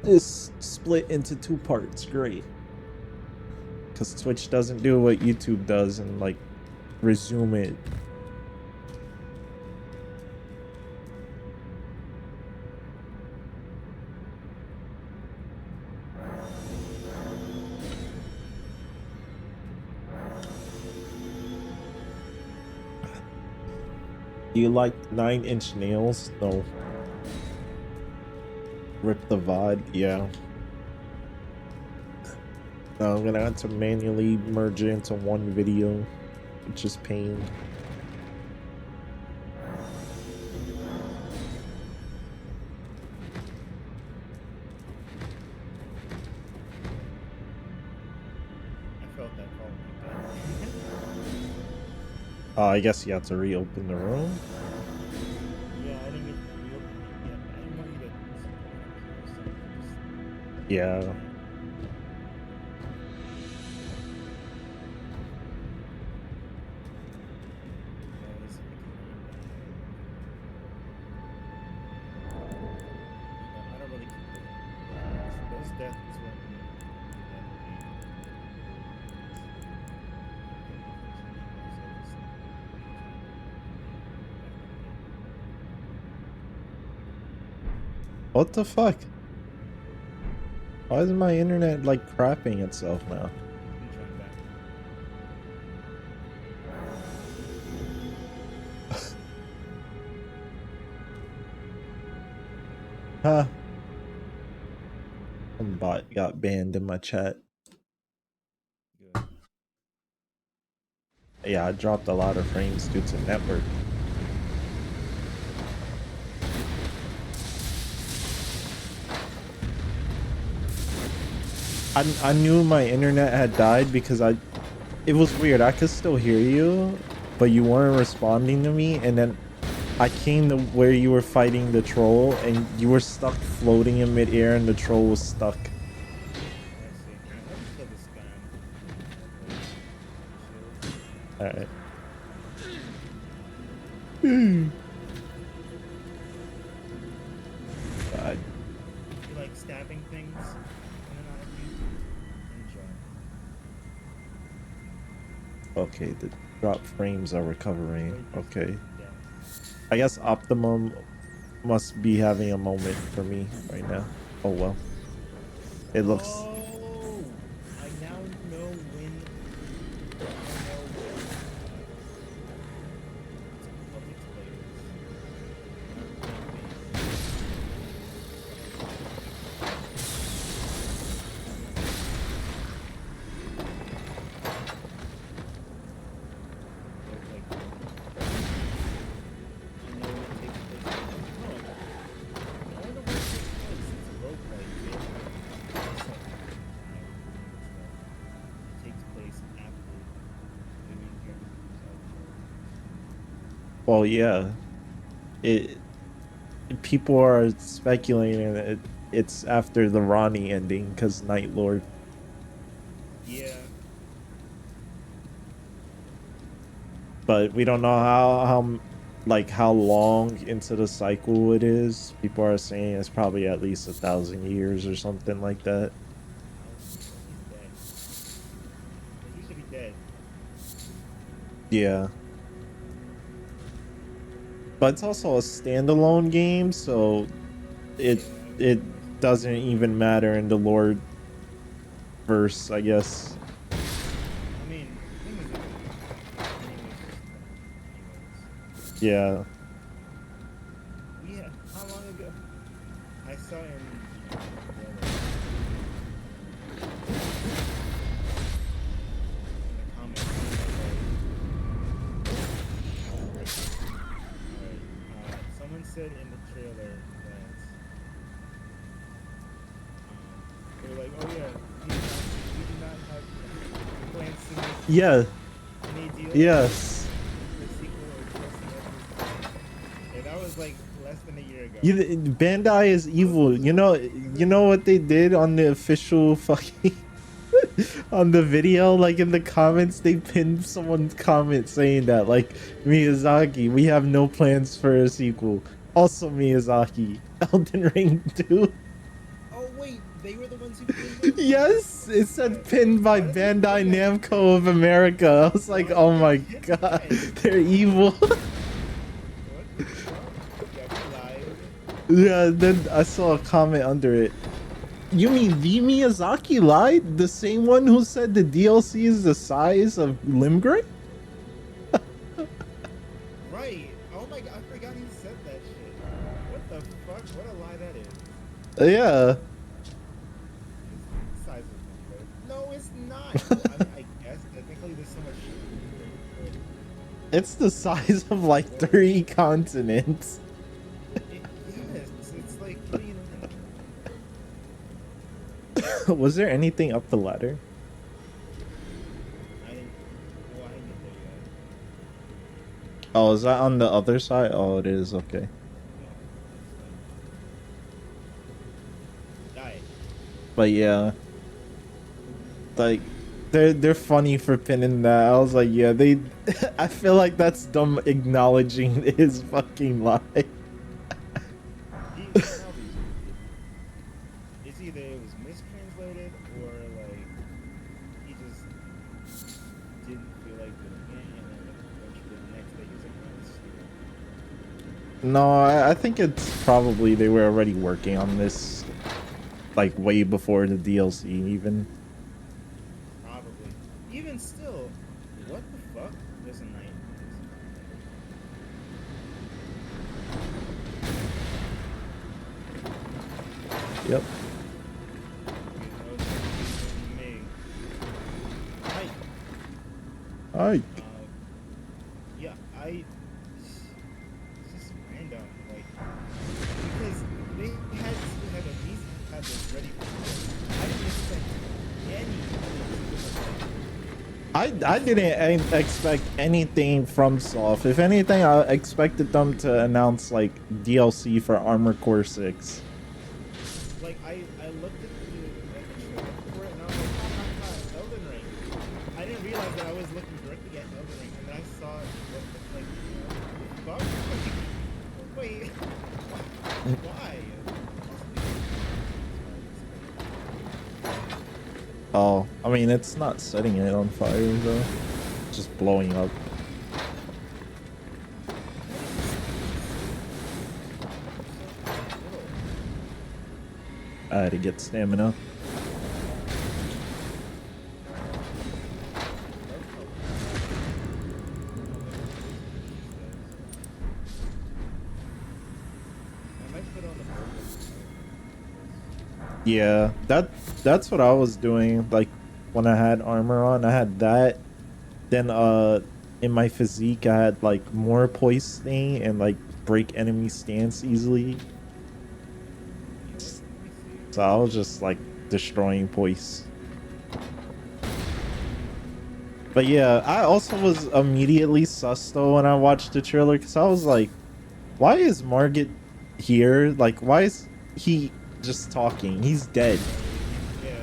is split into 2 parts. Great. Because Twitch doesn't do what YouTube does and like resume it. Do you like 9-inch nails? No. Rip the VOD? Yeah. No, I'm gonna have to manually merge it into one video, which is pain. I felt that falling like that. I guess you have to reopen the room. Yeah, I didn't get to reopen it yet. I didn't know you that. Yeah. I don't really keep those deaths when What the fuck? Why is my internet like crapping itself now? Huh? Some bot got banned in my chat. Good. Yeah, I dropped a lot of frames due to network. I knew my internet had died because it was weird. I could still hear you, but you weren't responding to me, and then I came to where you were fighting the troll and you were stuck floating in midair and the troll was stuck. Alright. God. You like stabbing things? Enjoy. Okay, the drop frames are recovering. Okay. I guess Optimum must be having a moment for me right now. Oh well. It looks... Oh, I now know when... Well, yeah. People are speculating that it's after the Ronnie ending because Night Lord. Yeah. But we don't know how long into the cycle it is. People are saying it's probably at least 1,000 years or something like that. He should be dead. Yeah. But it's also a standalone game, so it doesn't even matter in the Lord verse, I guess. I mean, Yeah. Yeah, how long ago? I saw in the comments. Someone said in the trailer that they were like, "Oh yeah, we do not have plans to make Yeah. any deal." Yes. Yeah, that was like less than a year ago. Bandai is evil. You know what they did on the official fucking on the video, like in the comments they pinned someone's comment saying that, like, Miyazaki, we have no plans for a sequel. Also Miyazaki, Elden Ring 2. Oh wait, they were the ones who pinned them? Yes, it said pinned by Why did they Bandai pin that? Namco of America. I was like, Why oh did my they pin god, that? they're evil. What the fuck? Yeah, we lied. Yeah, then I saw a comment under it. You mean V Miyazaki lied? The same one who said the DLC is the size of Limgrave? Right. Oh my god, I forgot he said that shit. What the fuck? What a lie that is. Yeah. It's the size of Limbo. No, it's not. Well, I mean, I guess technically there's so much shit. It's the size of like 3 continents. Yes, it's like, what do you know? Was there anything up the ladder? I didn't, well, I didn't get there yet. Oh, is that on the other side? Oh, it is. Okay. Die. But yeah, like they're funny for pinning that. I was like, yeah, they. I feel like that's them acknowledging his fucking lie. It's either it was mistranslated or like he just didn't feel like doing it, and then eventually the next day he was like, "No, this is stupid." No, I think it's probably they were already working on this, like way before the DLC even. Probably. Even still, what the fuck? There's a knight. Yep. Hi. Alright. Yeah, it's just random, like, because they had to have at least had this ready for me. I didn't expect any. I didn't expect anything from Soft. If anything, I expected them to announce like DLC for Armored Core 6. Like, I looked at the trailer for it and I was like, oh, Elden Ring. I didn't realize that I was looking directly at Elden Ring, and then I saw it, like, what the fuck? Wait, why? Oh, I mean, it's not setting it on fire though, just blowing up. I had to get stamina. Yeah, that's what I was doing. Like when I had armor on, I had that. Then in my physique, I had like more poising and like break enemy stance easily. So I was just like destroying poise. But yeah, I also was immediately sus though when I watched the trailer, because I was like, why is Margit here? Like, why is he just talking? He's dead. Yeah.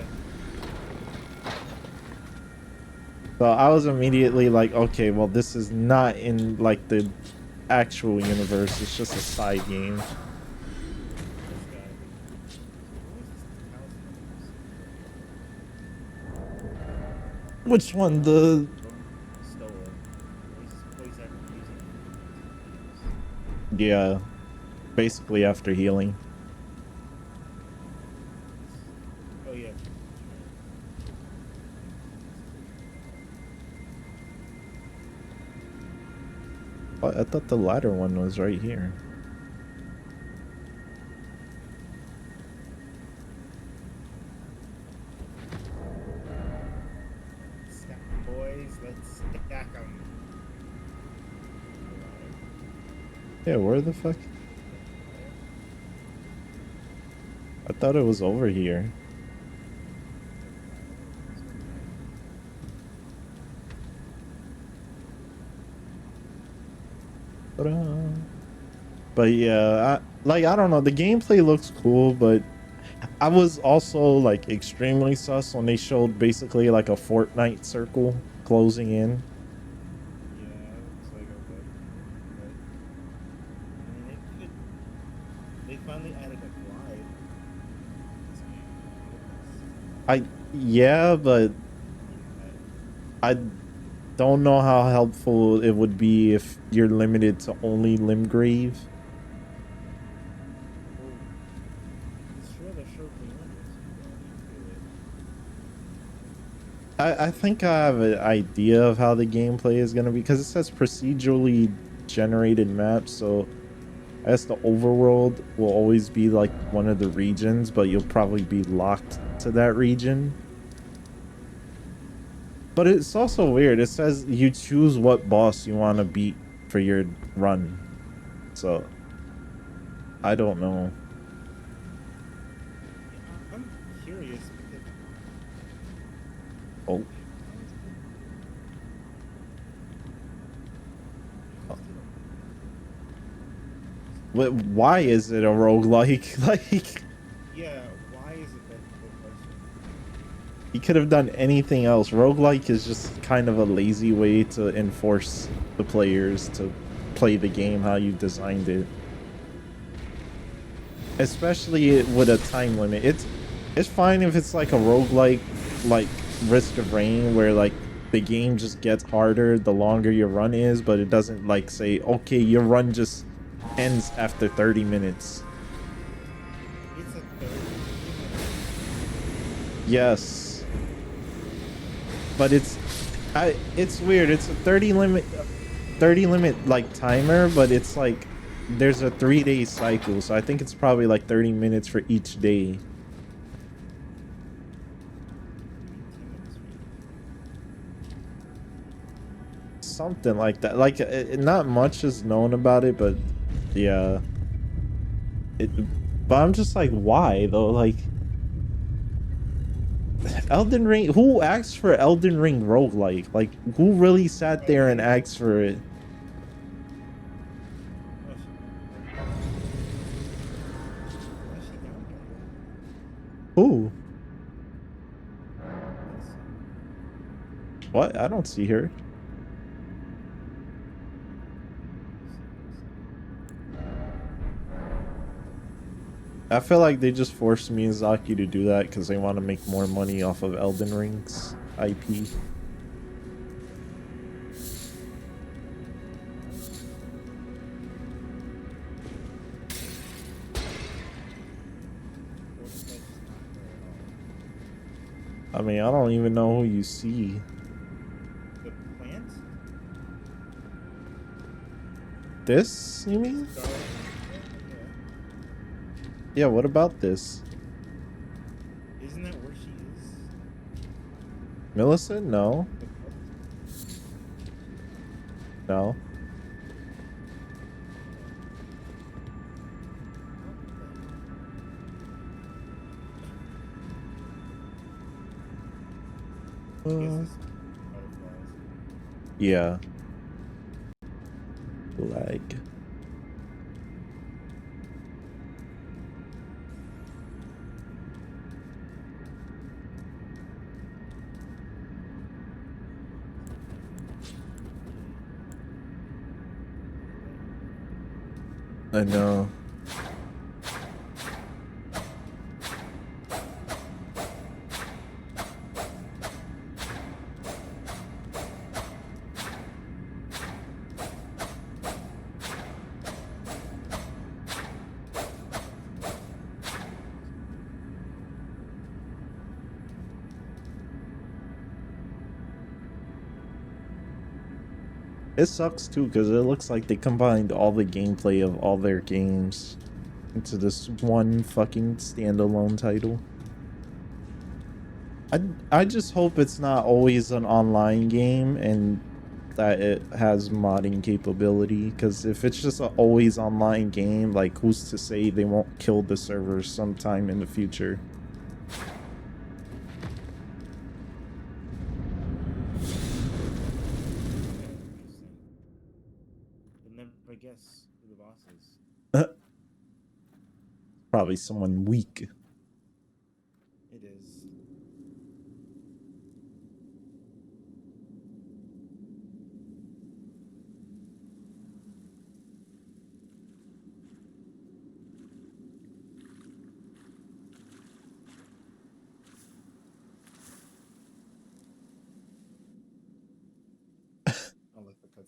So I was immediately like, okay, well, this is not in like the actual universe. It's just a side game. Which one? The yeah, basically after healing. Oh yeah. I thought the latter one was right here. Stack boys, let's stack them. Yeah, where the fuck? I thought it was over here. But yeah, I don't know. The gameplay looks cool, but I was also like extremely sus when they showed basically like a Fortnite circle closing in. Yeah, it's like okay. But, I mean, they finally added a glide. Yeah, but I don't know how helpful it would be if you're limited to only Limgrave. Well, it's sure they're sharpening edges. You don't need to do it. I think I have an idea of how the gameplay is gonna be because it says procedurally generated maps, so I guess the overworld will always be like one of the regions, but you'll probably be locked to that region. But it's also weird. It says you choose what boss you want to beat for your run. So I don't know. Yeah, I'm curious because Oh, how is it why is it a roguelike? Like, yeah, why is it that's the question? you could have done anything else. Roguelike is just kind of a lazy way to enforce the players to play the game how you designed it. Especially with a time limit. It's fine if it's like a roguelike like Risk of Rain where like the game just gets harder the longer your run is, but it doesn't like say, okay, your run just ends after 30 minutes. It's a 30 minute. Yes. But it's weird. It's a 30 limit like timer, but it's like there's a 3-day cycle, so I think it's probably like 30 minutes for each day. 10 minutes for Something like that. Like not much is known about it, but yeah. It but I'm just like, why though? Like Elden Ring, who asked for Elden Ring roguelike? Like who really sat Oh, there and yeah. asked for it? Why is she, why is she down there? Who? Medicine. What? I don't see her. Medicine. I feel like they just forced Miyazaki to do that because they want to make more money off of Elden Ring's IP. Force Fetch is not her at all. I mean, I don't even know who you see. The plant? This, you mean? Scarlet plant? Yeah. Yeah, what about this? Isn't that where she is? Millicent? No. The cult? No. What the hell? I guess Uh, it's butterflies. yeah. Lag. I know. It sucks too because it looks like they combined all the gameplay of all their games into this one fucking standalone title. I just hope it's not always an online game and that it has modding capability, because if it's just an always online game, like who's to say they won't kill the servers sometime in the future? Interesting. You'll never guess who the boss is. Probably someone weak. It is.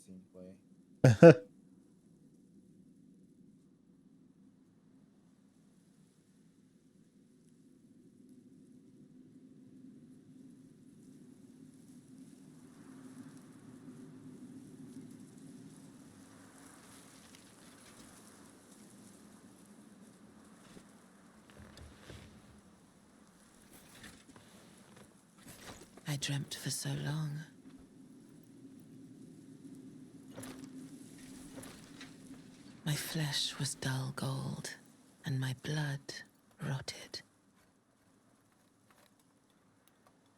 cutscene play. I dreamt for so long. My flesh was dull gold, and my blood rotted.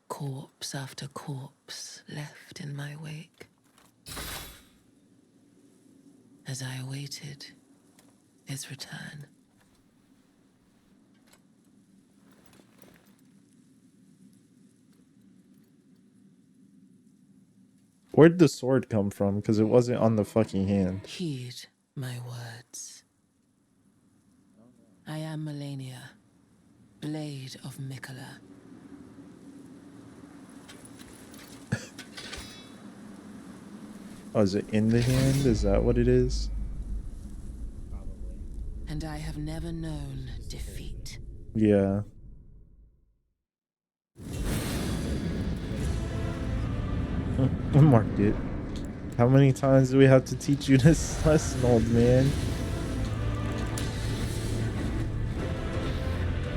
Corpse after corpse left in my wake. As I awaited his return. Where'd the sword come from? Because it wasn't on the fucking hand. Heed my words. I am Melania, Blade of Mikola. Oh, is it in the hand? Is that what it is? Probably. And I have never known defeat. Yeah. I marked it. How many times do we have to teach you this lesson, old man?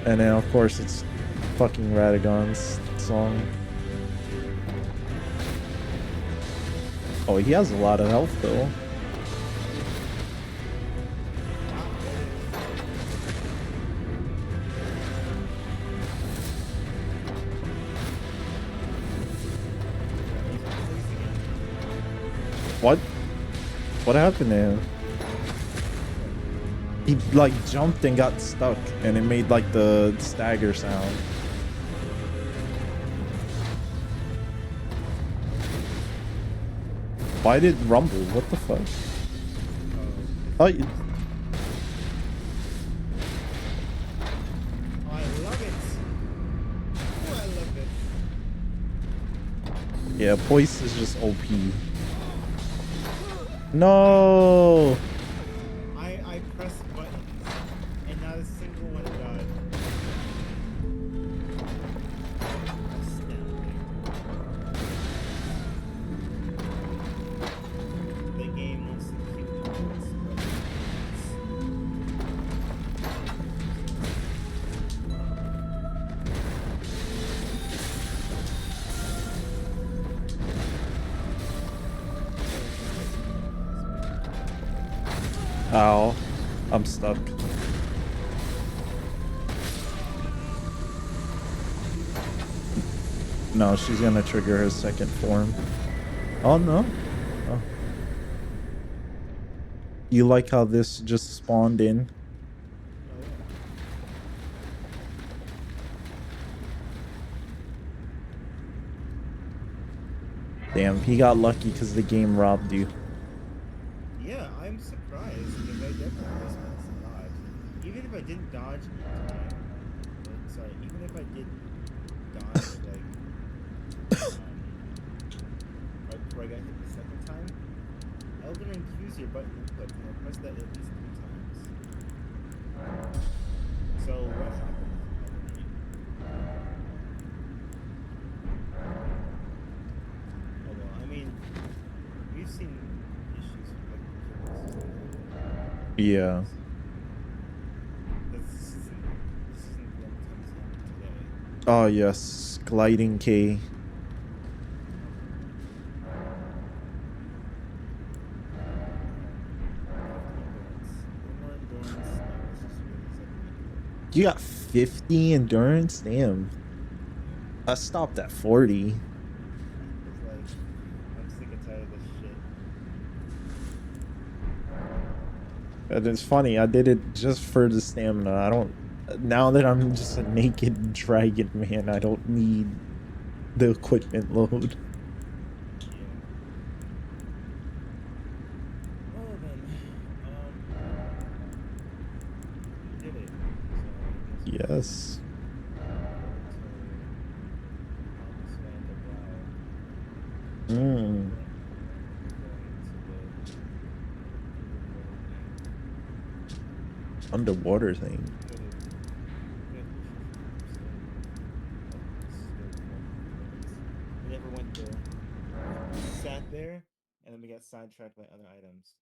And then, of course, it's fucking Radagon's song. Oh, he has a lot of health, though. What? What happened to him? He, like, jumped and got stuck, and it made, like, the stagger sound. Why did it rumble? What the fuck? Oh, you... Oh, I love it. Oh, I love it. Yeah, Poise is just OP. No! I pressed buttons and not a single one died. Astounding. The game wants to keep Ow. I'm stuck. No, she's gonna trigger her second form. Oh no. Oh. You like how this just spawned in? Damn, he got lucky because the game robbed you. Yeah, I'm surprised because I definitely spent some dodge. Even if I didn't dodge in time, sorry, even if I did dodge like right before I got hit the second time, Elden Ring cues your button input and I pressed that at least 3 times. So what happened? Oh well, I mean, we've seen issues with like Yeah. this isn't the only time it's happened today. Oh yes, gliding K. You got 50 endurance? Damn. I stopped at 40. I'm sick and tired of this shit. And it's funny, I did it just for the stamina. I don't... Now that I'm just a naked dragon man, I don't need the equipment load. Yeah. Well then, we did it. So I guess Yes. we'll go to Mm. underwater thing. We never went there. We sat there, and then we got sidetracked by other items.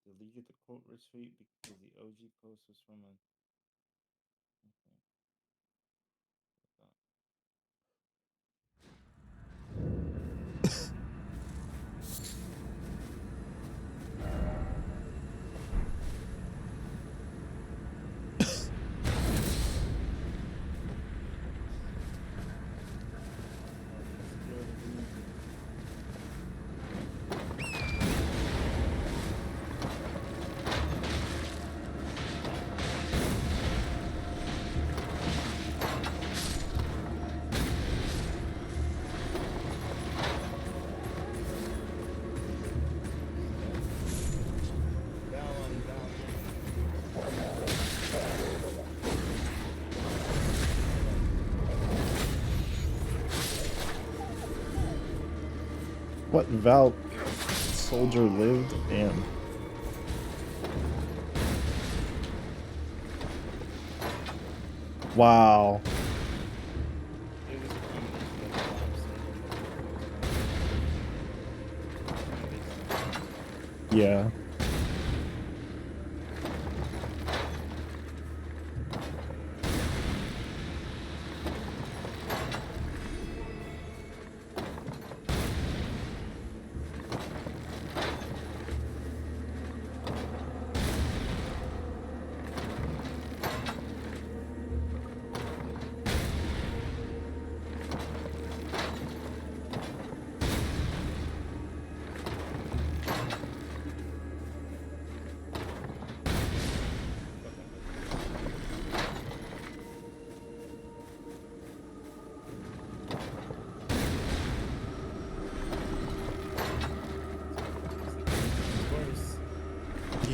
Deleted the quote retweet because the OG post was from a. Okay. What Val soldier lived? Damn. Wow. Yeah.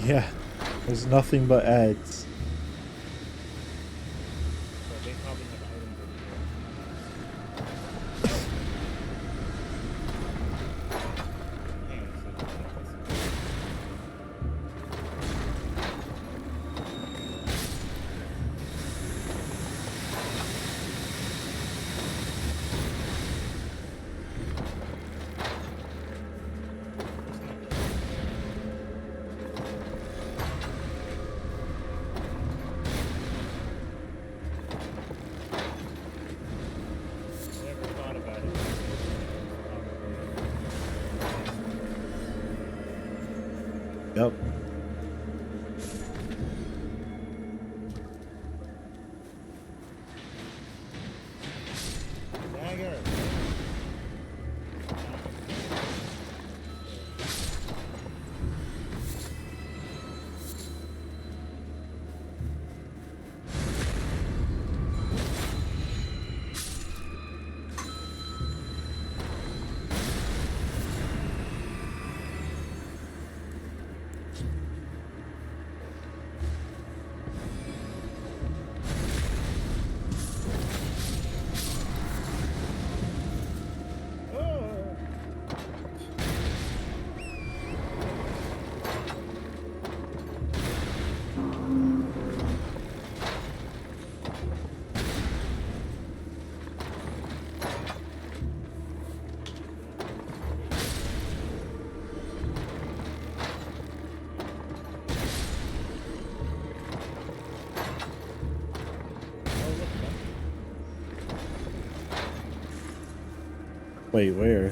Yeah. There's nothing but ads. But they probably have items over here. Hang on a second. Never thought about it. Yep. Dagger. Wait, where?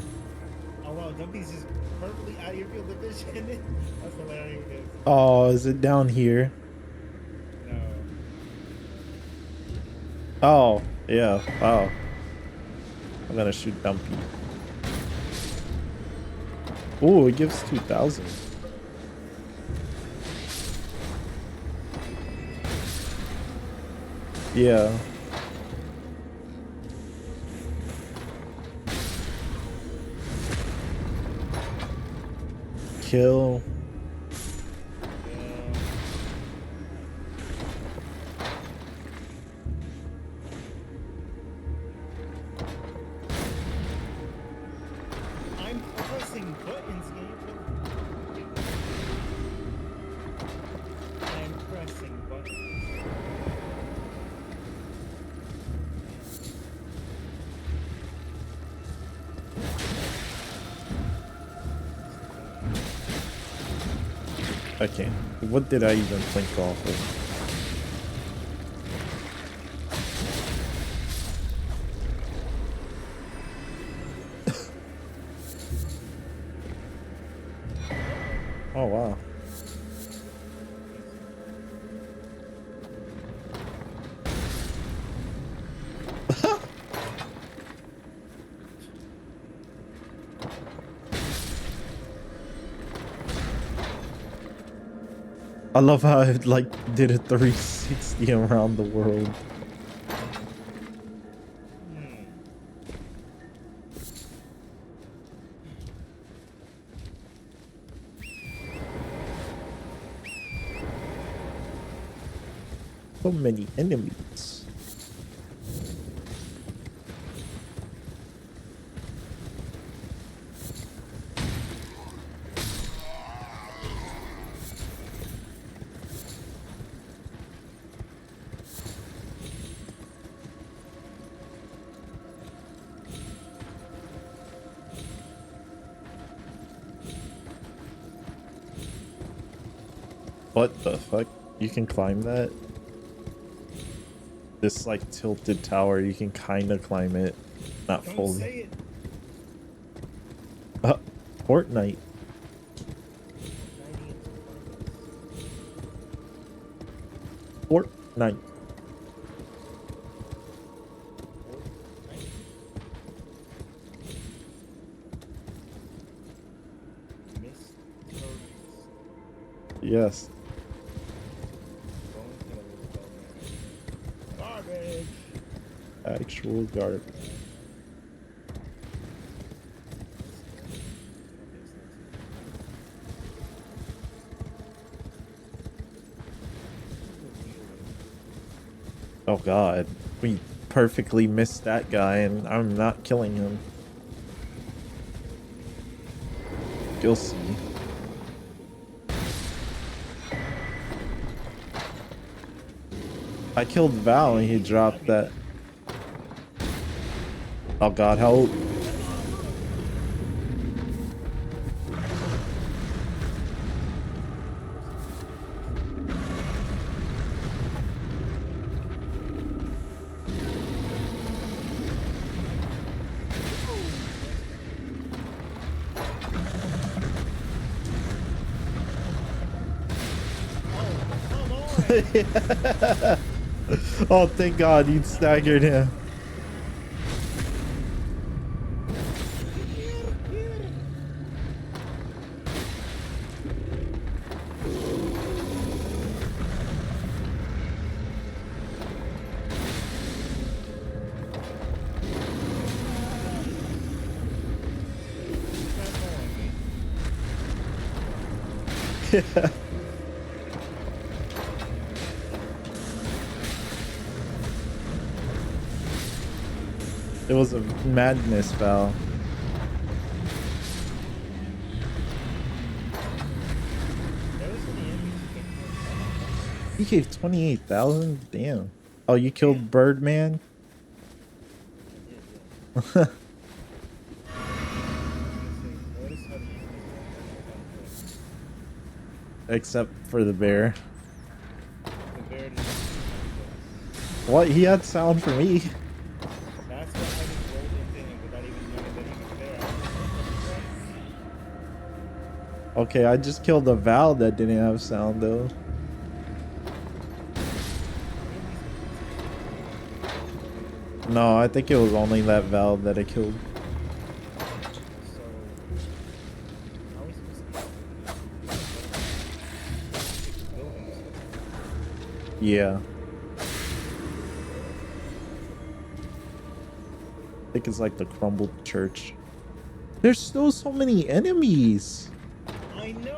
Oh wow, Dumpy's just perfectly out of your field of vision. That's hilarious. Oh, is it down here? No. Oh, yeah. Wow. I'm gonna shoot Dumpy. Oh, it gives 2,000. Yeah. Kill. pressing buttons, game. I'm pressing buttons. Okay, what did I even think off of? Oh wow. I love how it like did a 360 around the world. So many enemies. What the fuck? You can climb that? This like tilted tower, you can kind of climb it, not Don't fully. say it. Fortnite. Fortnite. Yes. Garbage. Actual garbage. Oh god. We perfectly missed that guy and I'm not killing him. You'll see. I killed Val and he dropped that. Oh god, help. Oh, thank god you staggered him. Yeah. It was a madness, Val. He gave 28,000? Damn. Oh, you killed Birdman? Except for the bear. What? He had sound for me. That's what I just rolled into him without even knowing that he was there. Okay, I just killed a Val that didn't have sound though. No, I think it was only that Val that I killed. So, how are we supposed to Yeah. I think it's like the crumbled church. There's still so many enemies. I know.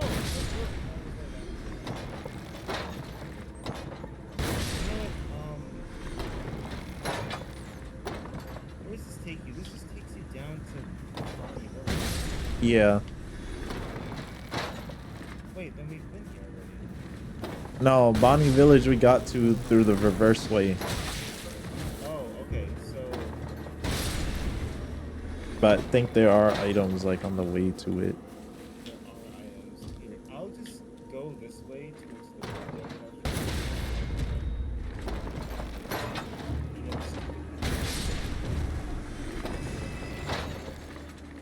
Where does this take you? This just takes you down to Bonnie Village. Yeah. Wait, then we've been here already. No, Bonnie Village we got to through the reverse way. Oh, okay, so But I think there are items like on the way to it. there are items here. I'll just go this way towards the window.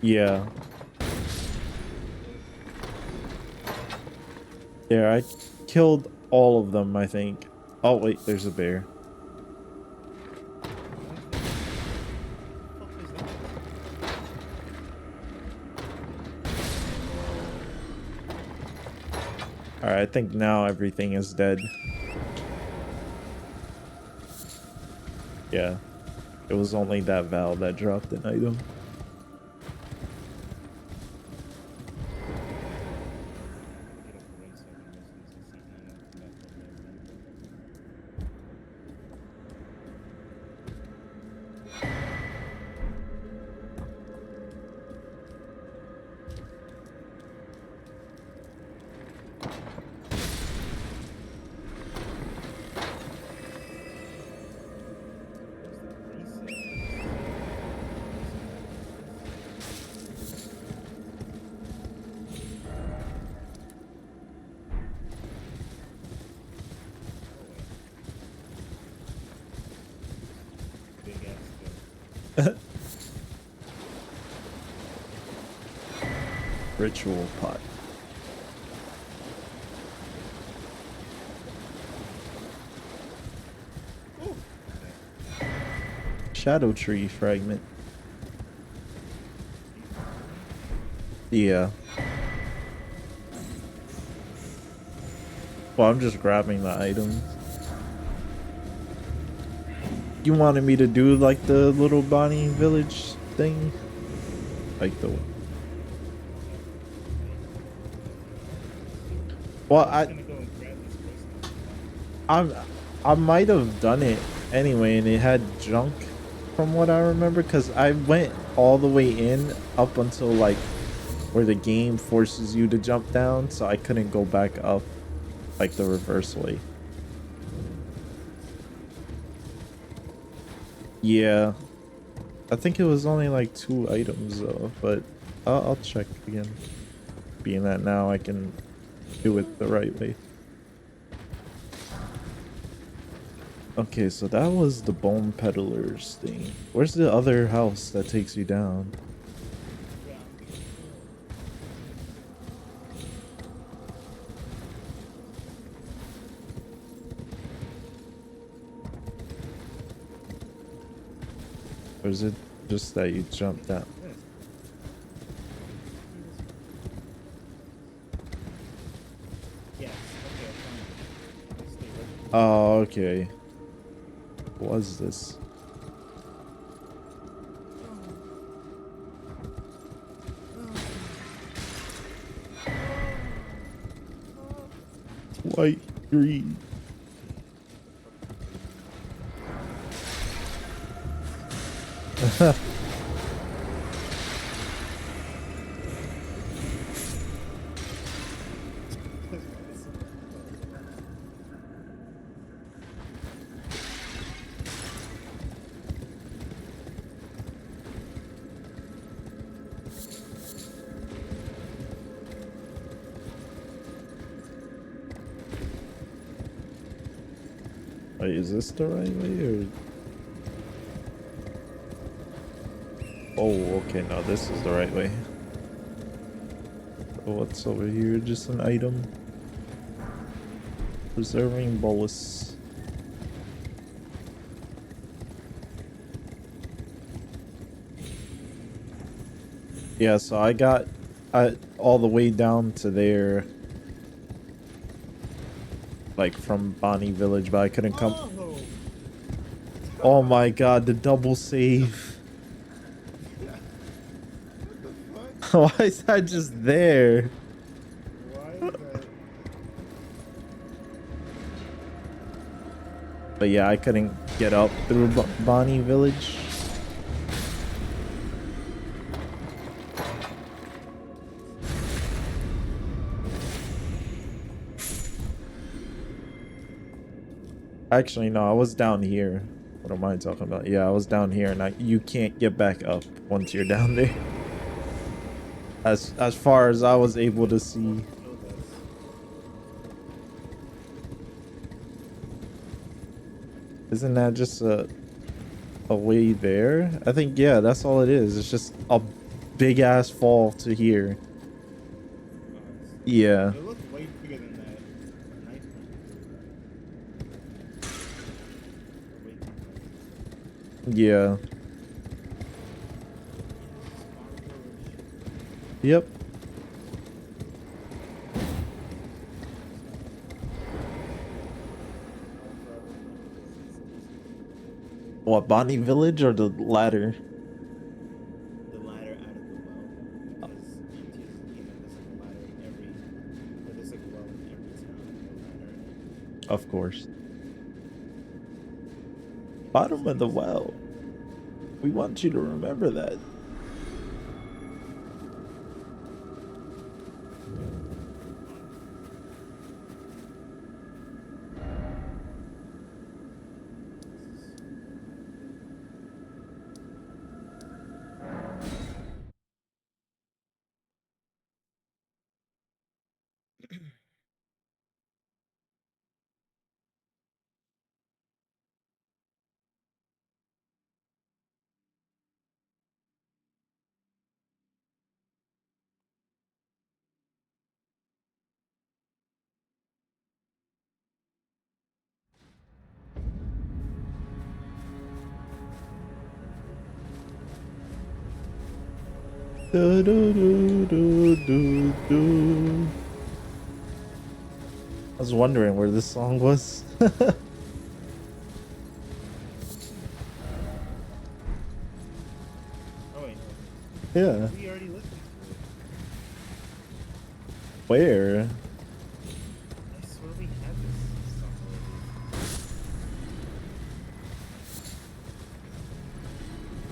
Yeah. There, I killed all of them, I think. Oh, wait, there's a bear. Alright, I think now everything is dead. Yeah. It was only that valve that dropped an item. Ritual pot. Shadow tree fragment. Yeah. Well, I'm just grabbing the items. You wanted me to do like the little Bonnie Village thing? Like the... Well, I might have done it anyway, and it had junk from what I remember, because I went all the way in up until like where the game forces you to jump down, so I couldn't go back up like the reverse way. Yeah, I think it was only like 2 items though, but I'll check again, being that now I can do it the right way. Okay, so that was the Bone Peddlers thing. Where's the other house that takes you down? Or is it just that you jumped down? Oh, okay. What was this? White, green. Wait, is this the right way or? Oh, okay, no, this is the right way. Oh, what's over here? Just an item. Preserving bolus. Yeah, so I got all the way down to there. Like from Bonnie Village, but I couldn't come. Oh my god, the double save. Why is that just there? Why is that? But yeah, I couldn't get up through Bonnie Village. Actually, no, I was down here. What am I talking about? Yeah, I was down here, and you can't get back up once you're down there. As far as I was able to see. Killed us. Isn't that just a way there? I think, yeah, that's all it is. It's just a big ass fall to here. Yeah. It looked way bigger than that. Nice one. Yeah. Yep. What, Bonnie Village or the ladder? The ladder out of the well. Because EMT doesn't even listen to ladder in every. But there's like a well in every town with a ladder in it. Of course. Bottom of the well. We want you to remember that. Do, do, do, do, do, do. I was wondering where this song was. Oh wait, no. Yeah. We already listened to it. Where? I swear we had this song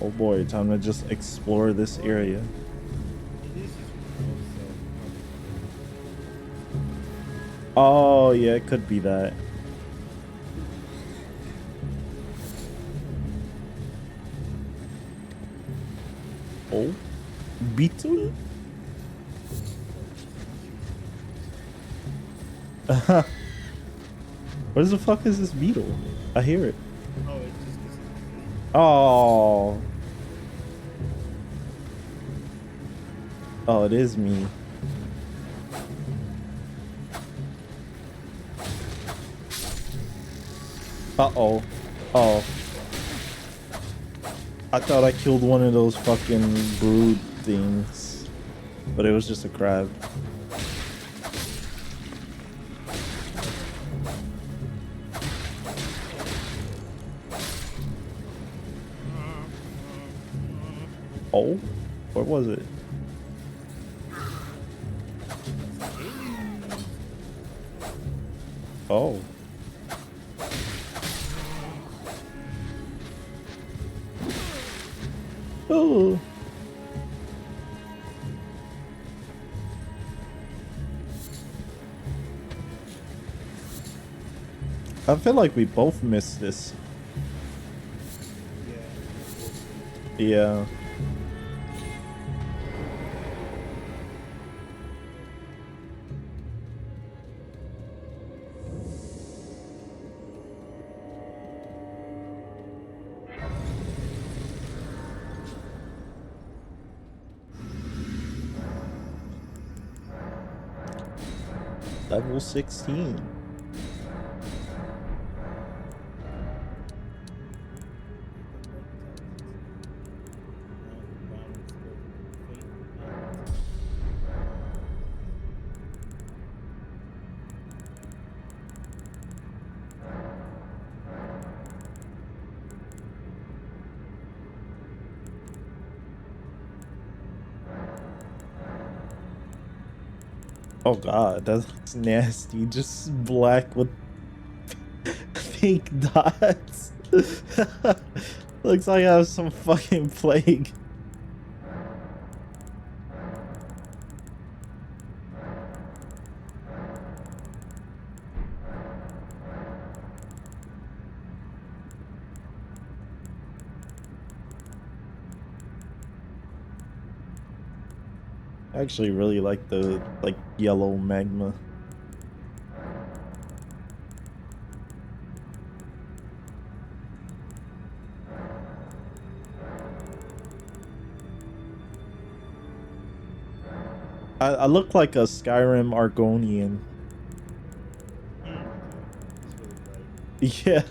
already. Oh boy, time to just explore this area. It is just real, so. Oh, yeah, it could be that. Oh, beetle? Where the fuck is this beetle? I hear it. Oh, it just gives it. Oh. Oh, it is me. Uh-oh. Oh. I thought I killed one of those fucking brood things. But it was just a crab. Oh? What was it? Oh. Oh. I feel like we both missed this. Yeah. Level 16. Oh god, that's nasty. Just black with pink dots. Looks like I have some fucking plague. I actually really like the yellow magma. I look like a Skyrim Argonian. It's really bright. Yeah.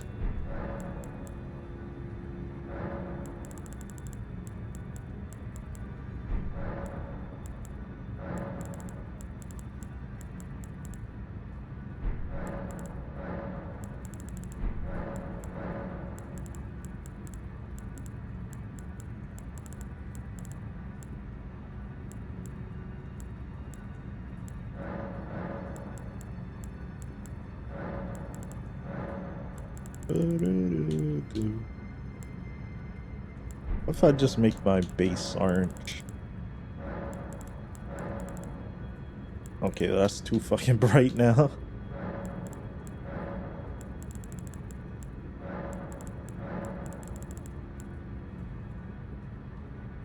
What if I just make my base orange? Okay, that's too fucking bright now.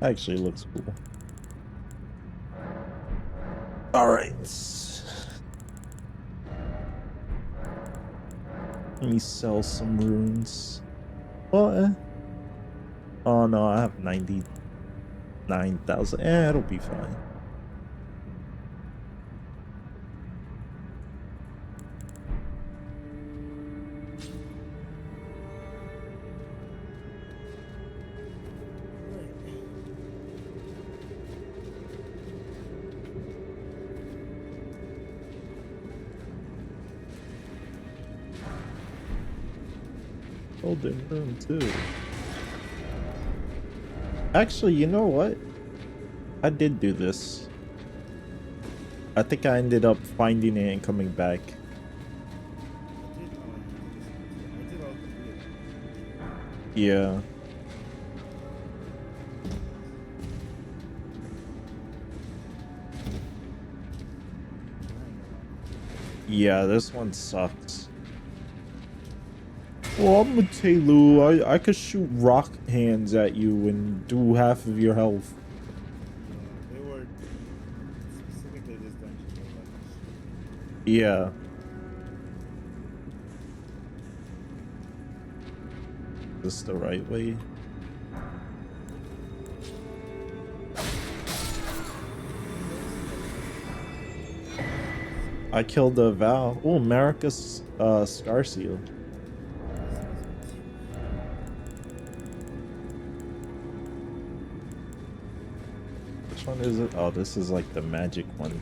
Actually looks cool. Alright. Let me sell some runes. Well, oh no, I have 99,000. It'll be fine. Elden Ring too. Actually, you know what? I did do this. I think I ended up finding it and coming back. I did all three of them. Yeah. Yeah, this one sucks. Well, I'm gonna tell you, I could shoot rock hands at you and do half of your health. They were specifically this dungeon. They were like, Yeah. Is this the right way? I killed the Val. Oh, Marika's Scar Seal. Which one is it? Oh, this is like the magic one.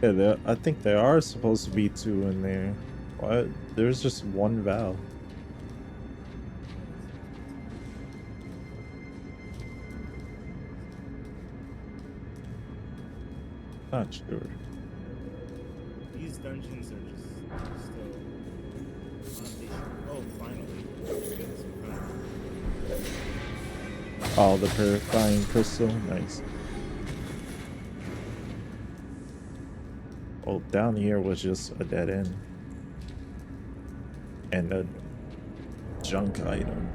Yeah, I think there are supposed to be two in there. What? There's just one Val. Not sure. these dungeons are just still. Oh, finally. Goodness, we found it. Oh, the purifying crystal. Nice. Oh, down here was just a dead end. And a junk item.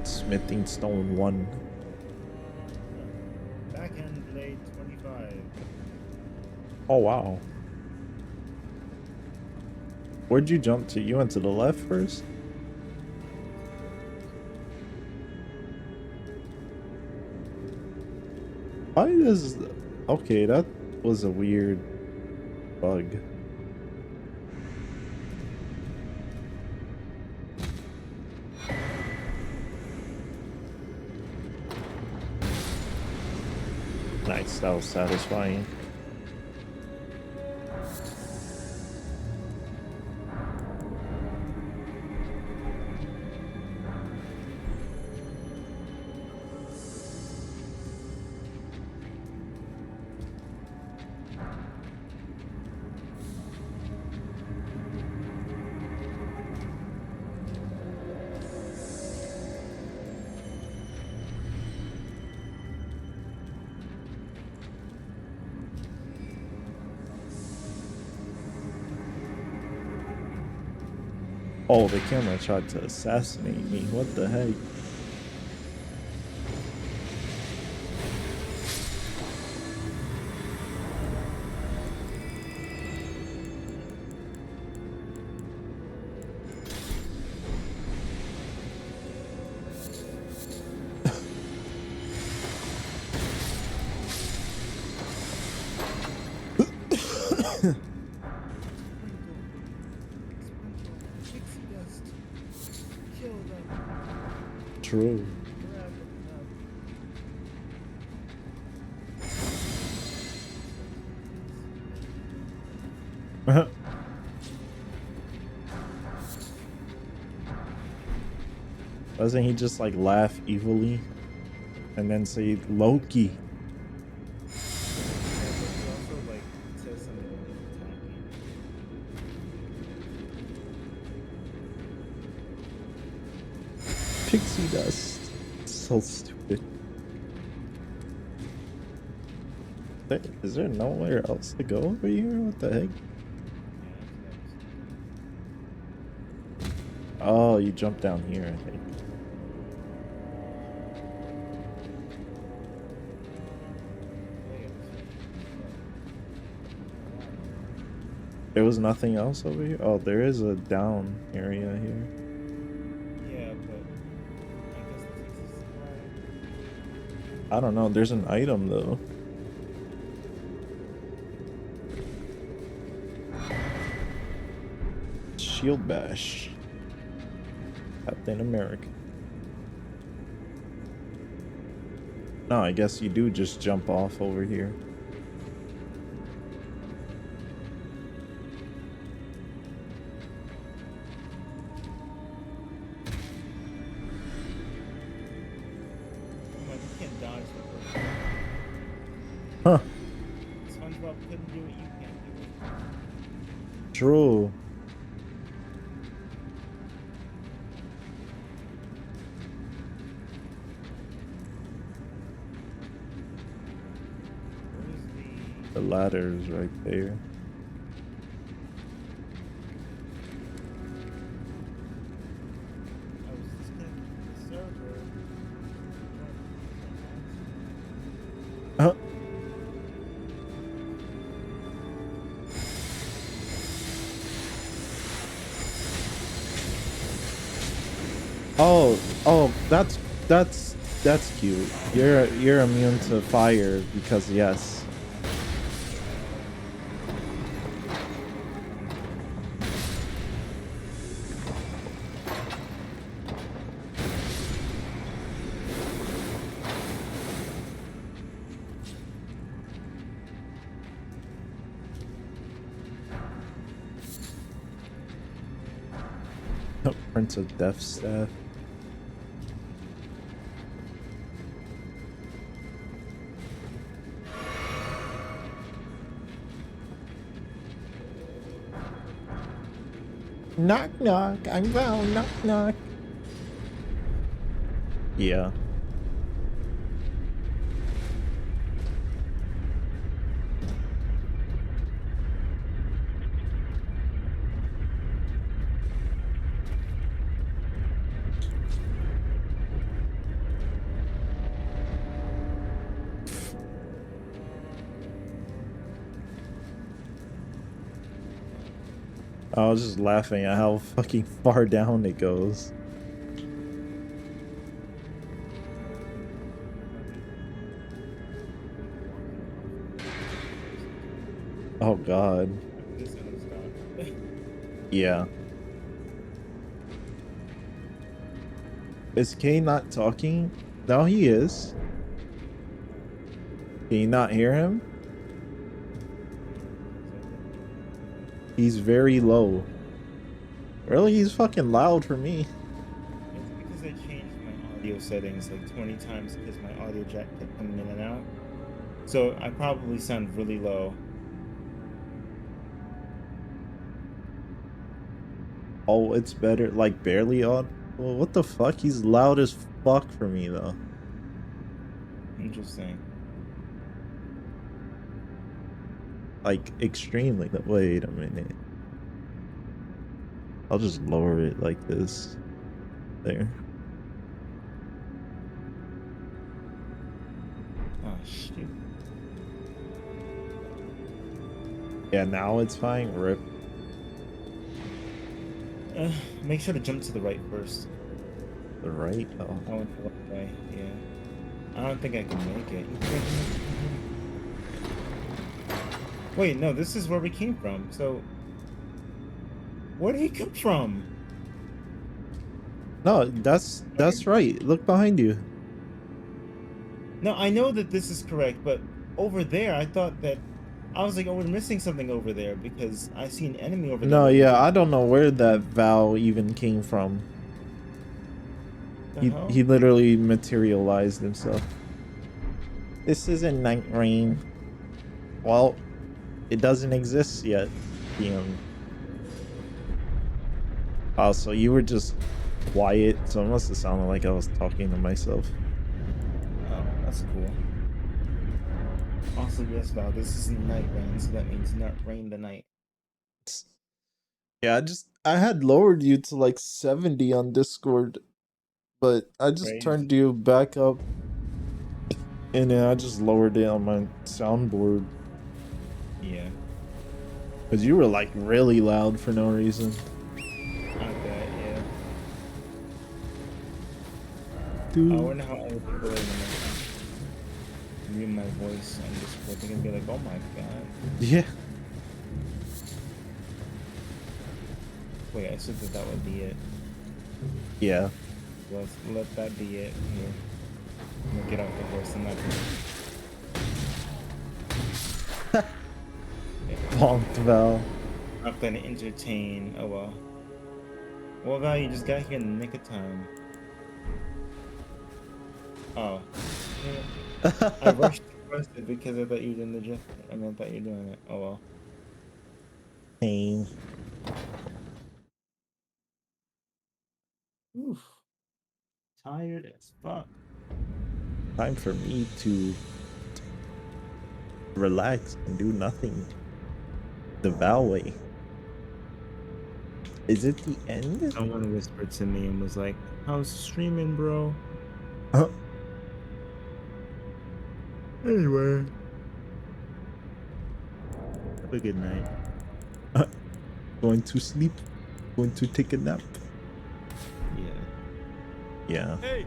Smithing stone 1. Backhand blade 25. Oh, wow. Where'd you jump to? You went to the left first? Why does... Okay, that was a weird bug. Nice, that was satisfying. Oh, the camera tried to assassinate me. What the heck? Pixie dust. Kill them. True. Grab Doesn't he just like laugh evilly and then say Loki? Yeah, but he also like says something when he's attacking. Pixie dust. So stupid. Is there nowhere else to go over here? What the heck? Oh, you jump down here, I think. There was nothing else over here? Oh, there is a down area here. Yeah, but I guess this is right. I don't know. There's an item, though. Shield bash. Captain America. No, I guess you do just jump off over here. Like, you can't dodge the person. Huh. SpongeBob couldn't do it, you can't do it. True. Where's The ladder's right there. I was disconnected from the server. Huh. Oh, that's cute. You're immune to fire because yes. Prince of Death Staff. Knock knock, I'm well, knock knock. Yeah. I was just laughing at how fucking far down it goes. Oh god. This one's not. Yeah. Is Kay not talking? No, he is. Can you not hear him? He's very low. Really? He's fucking loud for me. It's because I changed my audio settings like 20 times because my audio jack kept coming in and out. So I probably sound really low. Oh, it's better. Like, barely on. Well, what the fuck? He's loud as fuck for me, though. Interesting. Like, extremely. Wait a minute. I'll just lower it like this. There. Oh shoot. Yeah, now it's fine. Rip. Make sure to jump to the right first. The right. Oh. I went the right way. Yeah. I don't think I can make it. Wait, no, this is where we came from. So, where did he come from? No, that's right. Look behind you. No, I know that this is correct, but over there, I thought that I was like, oh, we're missing something over there because I see an enemy over there. No, That we yeah, didn't- I don't know where that Val even came from. The hell? He literally materialized himself. This isn't Night Rain. Well, it doesn't exist yet. DM. Oh, so you were just quiet, so it must have sounded like I was talking to myself. Oh, that's cool. Also, yes, Val, this is night rain, so that means not rain the night. Yeah, I had lowered you to like 70 on Discord, but I just Crazy. turned you back up, and then I just lowered it on my soundboard. Yeah. Because you were like really loud for no reason. I bet, yeah. Dude. I wonder how other people are gonna hear my voice on Discord. They're gonna be like, oh my god. Yeah. Wait, I said that would be it. Yeah. Let's let that be it. Here. I'm gonna get off the horse. I'm not gonna. Bonked Val. I'm gonna entertain. Oh well. Well, Val, you just got here in the nick of time. Oh. I rushed it because I thought you were doing the drift. I mean, I thought you were doing it. Oh well. Pain. Oof. Tired as fuck. Time for me to relax and do nothing. The Val way. Is it the end? Someone whispered to me and was like, "How's streaming, bro?" Anyway. Have a good night. Going to sleep. Going to take a nap. Yeah. Yeah. Hey.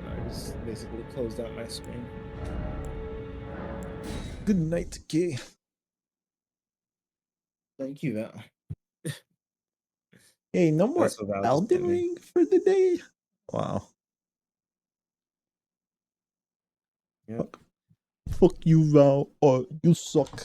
I just basically closed out my screen. Good night, Kay. Thank you, Val. Hey, no more That's what Val just Elden sent me. Ring for the day? Wow. Yep. Fuck you, Val. Or you suck.